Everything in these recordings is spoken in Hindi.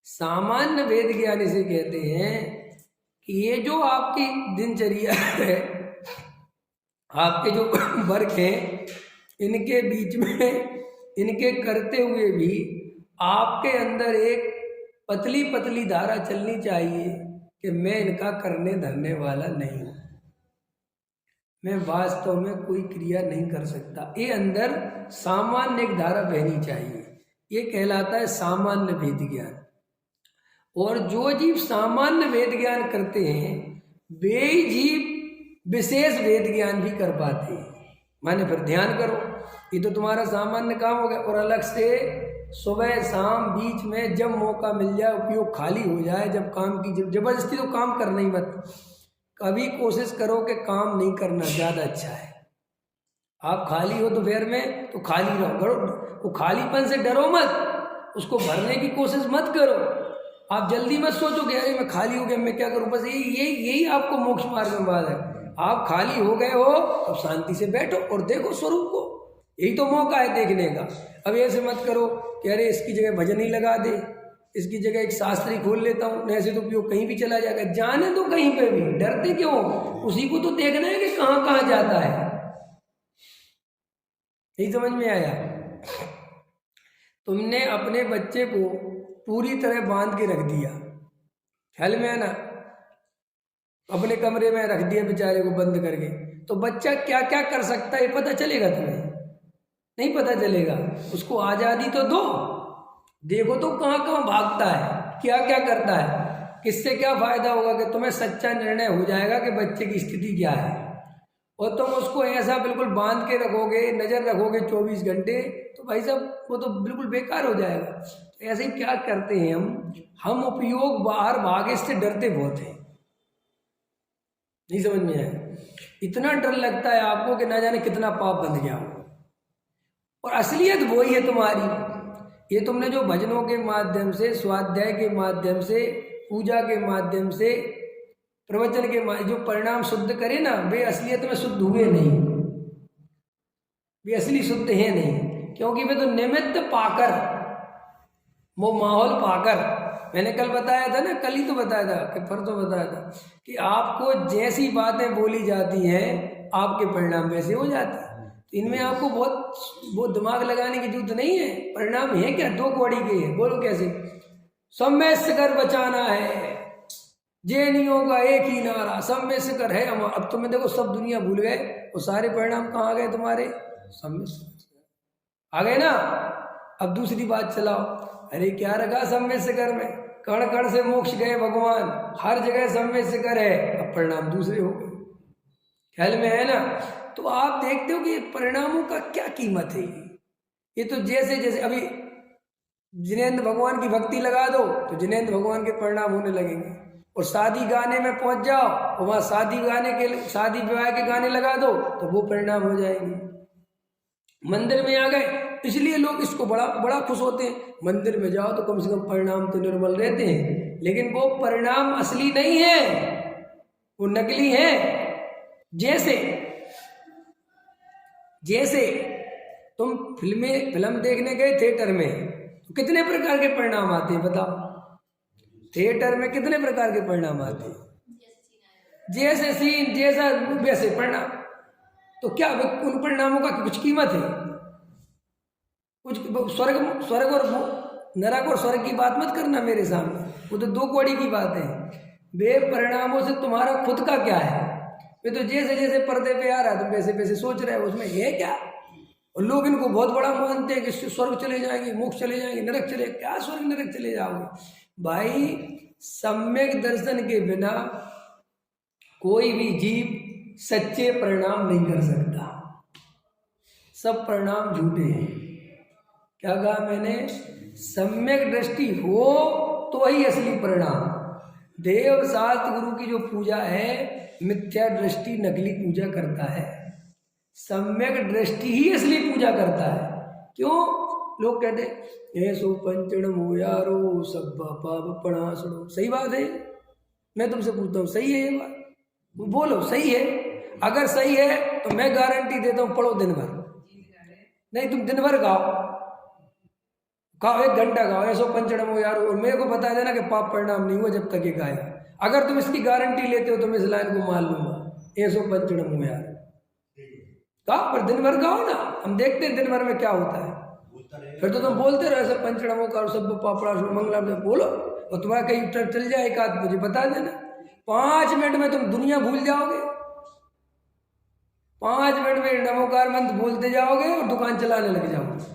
सामान्य वेद ज्ञान इसे कहते हैं कि ये जो आपकी दिनचर्या है, आपके जो वर्क हैं, इनके बीच में इनके करते हुए भी आपके अंदर एक पतली पतली धारा चलनी चाहिए कि मैं इनका करने धरने वाला नहीं हूँ, मैं वास्तव में कोई क्रिया नहीं कर सकता। ये अंदर सामान्य एक धारा बहनी चाहिए, ये कहलाता है सामान्य वेद ज्ञान। और जो जीव सामान्य वेद ज्ञान करते हैं वे ही जीव विशेष वेद ज्ञान भी कर पाते हैं। माने फिर ध्यान करो, ये तो तुम्हारा सामान्य काम हो गया, और अलग से सुबह शाम बीच में जब मौका मिल जाए, उपयोग खाली हो जाए, जब काम की जबरदस्ती तो काम करना ही मत, कभी कोशिश करो कि काम नहीं करना, ज़्यादा अच्छा है। आप खाली हो दोपहर में तो खाली रहो, वो खालीपन से डरो मत, उसको भरने की कोशिश मत करो। आप जल्दी मत सोचो कि अरे मैं खाली हो गया मैं क्या करूं, बस यही आपको मोक्ष मार्ग में बात है। आप खाली हो गए हो, अब शांति से बैठो और देखो स्वरूप को, यही तो मौका है देखने का। अब ऐसे मत करो कि अरे इसकी जगह भजन ही लगा दे, इसकी जगह एक शास्त्री खोल लेता हूँ, ऐसे तो उपयोग कहीं भी चला जाएगा। जाने तो कहीं पे भी, डरते क्यों? उसी को तो देखना है कि कहाँ कहाँ जाता है। नहीं समझ में आया? तुमने अपने बच्चे को पूरी तरह बांध के रख दिया, ख्याल में है ना, अपने कमरे में रख दिया बेचारे को बंद करके, तो बच्चा क्या क्या कर सकता है पता चलेगा तुम्हें? नहीं पता चलेगा। उसको आज़ादी तो दो, देखो तो कहाँ कहाँ भागता है, क्या क्या करता है, किससे क्या फायदा होगा कि तुम्हें सच्चा निर्णय हो जाएगा कि बच्चे की स्थिति क्या है। और तुम उसको ऐसा बिल्कुल बांध के रखोगे, नज़र रखोगे 24 घंटे, तो भाई साहब वो तो बिल्कुल बेकार हो जाएगा। तो ऐसे ही क्या करते हैं हम उपयोग बाहर भागे से डरते बहुत हैं। नहीं समझ में आया? इतना डर लगता है आपको कि ना जाने कितना पाप बंध गया हो, और असलियत वही है तुम्हारी। ये तुमने जो भजनों के माध्यम से, स्वाध्याय के माध्यम से, पूजा के माध्यम से, प्रवचन के जो परिणाम शुद्ध करे ना, वे असलियत में शुद्ध हुए नहीं, वे असली शुद्ध हैं नहीं, क्योंकि वे तो निमित्त पाकर, वो माहौल पाकर, मैंने कल बताया था ना, कल ही तो बताया था कि परसों बताया था कि आपको जैसी बातें बोली जाती हैं आपके परिणाम वैसे हो जाते हैं। तो इनमें आपको बहुत दिमाग लगाने की जरूरत नहीं है। परिणाम है क्या? 2 कौड़ी के हैं। बोलो कैसे? सम्य कर बचाना है, जैनियों का एक ही नारा, सम्य कर है हमारा। अब तुम्हें देखो सब दुनिया भूल गए, वो सारे परिणाम कहाँ आ गए तुम्हारे? सम्य आ गए ना। अब दूसरी बात चलाओ, अरे क्या रखा सम्य कर में? कण कण से मोक्ष गए भगवान, हर जगह सम्य कर है, अब परिणाम दूसरे हो गए। ख्याल में है ना? तो आप देखते हो कि परिणामों का क्या कीमत है। ये तो जैसे जैसे अभी जिनेंद्र भगवान की भक्ति लगा दो तो जिनेंद्र भगवान के परिणाम होने लगेंगे, और शादी गाने में पहुंच जाओ तो वहां शादी विवाह के गाने लगा दो तो वो परिणाम हो जाएंगे। मंदिर में आ गए, इसलिए लोग इसको बड़ा बड़ा खुश होते हैं। मंदिर में जाओ तो कम से कम परिणाम तो निर्मल रहते हैं, लेकिन वो परिणाम असली नहीं है, वो नकली है। जैसे तुम फिल्म देखने गए थिएटर में, तो कितने प्रकार के परिणाम आते हैं बताओ? थिएटर में कितने प्रकार के परिणाम आते हैं? जैसे सीन जैसा वैसे परिणाम। तो क्या उन परिणामों का कुछ कीमत है? कुछ स्वर्ग और नरक और स्वर्ग की बात मत करना मेरे सामने, वो तो 2 कौड़ी की बात है। वे परिणामों से तुम्हारा खुद का क्या है? वे तो जैसे जैसे पर्दे पे आ रहा है तुम वैसे वैसे सोच रहे हो, उसमें है क्या? और लोग इनको बहुत बड़ा मानते हैं कि स्वर्ग चले जाएंगे, मोक्ष चले जाएंगे, नरक चले, क्या स्वर्ग नरक चले जाओगे? भाई सम्यक दर्शन के बिना कोई भी जीव सच्चे परिणाम नहीं कर सकता। सब परिणाम झूठे हैं। क्या कहा मैंने? सम्यक दृष्टि हो तो ही असली परिणाम। देव शास्त्र गुरु की जो पूजा है मिथ्या दृष्टि नकली पूजा करता है, सम्यक दृष्टि ही असली पूजा करता है। क्यों? लोग कहते हैं सो पंचण मोयारो सब पाप पणासड़ो। सही बात है, मैं तुमसे पूछता हूँ सही है ये बात? बोलो सही है। अगर सही है तो मैं गारंटी देता हूँ, पढ़ो दिन भर, नहीं तुम दिन भर गाओ, खाओ 1 घंटा खाओ, ऐसो पंचड़मो यार, और मेरे को बता देना कि पाप परिणाम नहीं हुआ जब तक ये खाया। अगर तुम इसकी गारंटी लेते हो तो मैं इस लाइन को मान लूंगा, ऐसो पंचड़मो यार। कहा पर दिन भर खाओ ना, हम देखते हैं दिन भर में क्या होता है। फिर तो तुम बोलते रहो ऐसे पंचड़मो का सब पापड़ा मंगला बोलो, और तुम्हारा कहीं ट्रक चल जाए एक आध, मुझे बता देना। 5 मिनट में तुम दुनिया भूल जाओगे, 5 मिनट में नमोकार मंत्र बोलते जाओगे और दुकान चलाने लग जाओगे।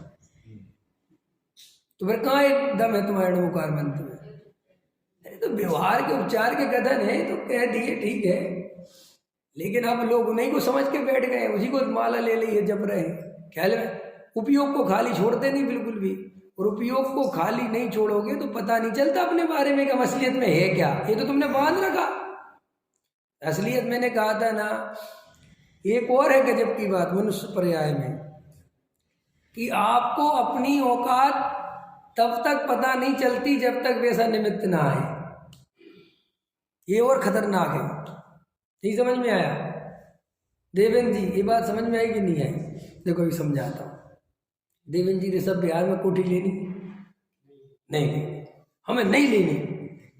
तो फिर कहाँ एक दम है तुम्हारे नमोकार मंत्र में? अरे तो व्यवहार के उपचार के कथन है तो कह दिए ठीक है, लेकिन अब लोग उन्हीं को समझ के बैठ गए, उसी को माला ले ली है, जप रहे हैं। ख्याल में उपयोग को खाली छोड़ते नहीं बिल्कुल भी, और उपयोग को खाली नहीं छोड़ोगे तो पता नहीं चलता अपने बारे में कि असलियत में है क्या। ये तो तुमने बांध रखा। असलियत मैंने कहा था ना, एक और है गजब की बात मनुष्य पर्याय में, कि आपको अपनी औकात तब तक पता नहीं चलती जब तक वैसा निमित्त ना आए। ये और खतरनाक है। नहीं समझ में आया देवेंद्र जी? ये बात समझ में आई कि नहीं आई? देखो अभी समझाता हूँ। देवेंद्र जी ऋषभ बिहार में कोठी लेनी नहीं लेनी, हमें नहीं लेनी,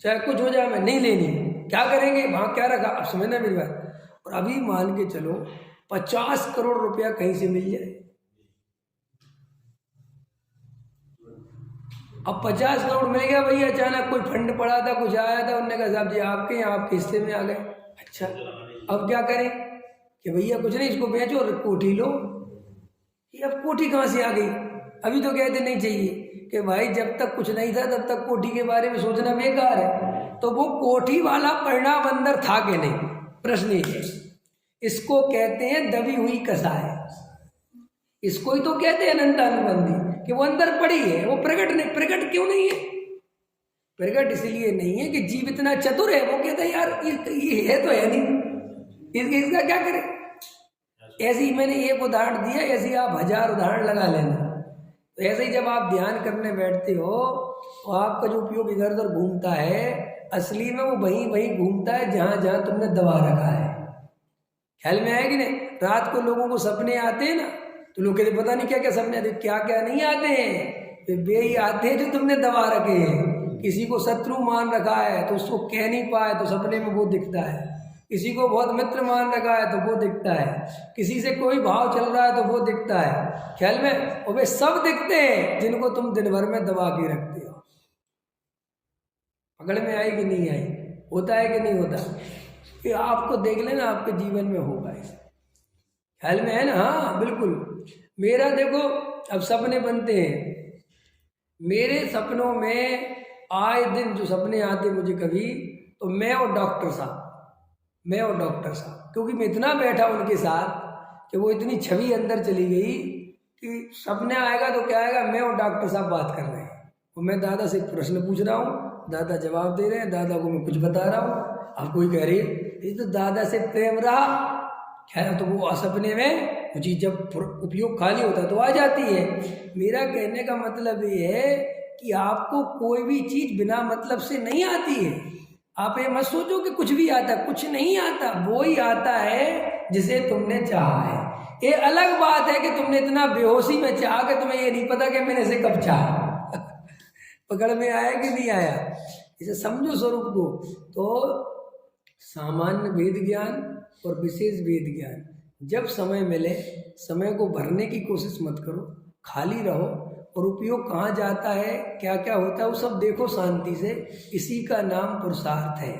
चाहे कुछ हो जाए हमें नहीं लेनी। क्या करेंगे? वहाँ क्या रखा? अब समझना मेरी बात। और अभी मान के चलो 50 करोड़ रुपया कहीं से मिल जाए। अब 50 करोड़ मिल गया भैया, अचानक कोई फंड पड़ा था, कुछ आया था, उन्होंने कहा साहब जी आपके यहाँ आपके हिस्से में आ गए। अच्छा अब क्या करें? कि भैया कुछ नहीं, इसको बेचो और कोठी लो। ये अब कोठी कहाँ से आ गई? अभी तो कहते नहीं चाहिए कि भाई जब तक कुछ नहीं था तब तक कोठी के बारे में सोचना बेकार है। तो वो कोठी वाला परिणाम अंदर था कि नहीं, प्रश्न ये है। इसको कहते हैं दबी हुई कसाय। इसको ही तो कहते हैं अनंत अनुबंधी, कि वो अंदर पड़ी है, वो प्रकट नहीं। प्रकट क्यों नहीं है? प्रकट इसलिए नहीं है कि जीव इतना चतुर है, वो कहता है यार ये है तो है नहीं, इसका क्या करें। ऐसे ही मैंने एक उदाहरण दिया, ऐसे ही आप 1000 उदाहरण लगा लेना। तो ऐसे ही जब आप ध्यान करने बैठते हो तो आपका जो उपयोग इधर उधर घूमता है, असली में वो वहीं वहीं घूमता है जहां जहां तुमने दबा रखा है। ख्याल में आया कि नहीं? रात को लोगों को सपने आते हैं ना, तो लोग कहते पता नहीं क्या क्या सपने आते, क्या क्या नहीं आते हैं, तो वे ही आते हैं जो तुमने दबा रखे हैं। किसी को शत्रु मान रखा है तो उसको कह नहीं पाए तो सपने में वो दिखता है, किसी को बहुत मित्र मान रखा है तो वो दिखता है, किसी से कोई भाव चल रहा है तो वो दिखता है। ख्याल में? और वे सब दिखते हैं जिनको तुम दिन भर में दबा के रखते हो। पकड़ में आई कि नहीं आई? होता है कि नहीं होता? कि आपको देख लेना आपके जीवन में होगा ऐसा। ख्याल में है ना? हाँ बिल्कुल। मेरा देखो अब सपने बनते हैं, मेरे सपनों में आए दिन जो सपने आते मुझे कभी, तो मैं और डॉक्टर साहब, क्योंकि मैं इतना बैठा उनके साथ कि वो इतनी छवि अंदर चली गई कि सपने आएगा तो क्या आएगा, मैं और डॉक्टर साहब बात कर रहे हैं, और मैं दादा से प्रश्न पूछ रहा हूँ, दादा जवाब दे रहे हैं, दादा को मैं कुछ बता रहा हूँ। अब कोई कह रही है ये तो दादा से प्रेम रहा। खैर तो वो सपने में मुझे जब उपयोग खाली होता तो आ जाती है। मेरा कहने का मतलब ये है कि आपको कोई भी चीज़ बिना मतलब से नहीं आती है। आप ये मत सोचो कि कुछ भी आता, कुछ नहीं आता, वो ही आता है जिसे तुमने चाहा है। ये अलग बात है कि तुमने इतना बेहोशी में चाहा कि तुम्हें ये नहीं पता कि मैंने इसे कब चाहा। पकड़ में आया कि नहीं आया? इसे समझो स्वरूप को। तो सामान्य वेद ज्ञान और विशेष वेद ज्ञान, जब समय मिले समय को भरने की कोशिश मत करो, खाली रहो, और उपयोग कहाँ जाता है क्या क्या होता है वो सब देखो शांति से। इसी का नाम पुरुषार्थ है।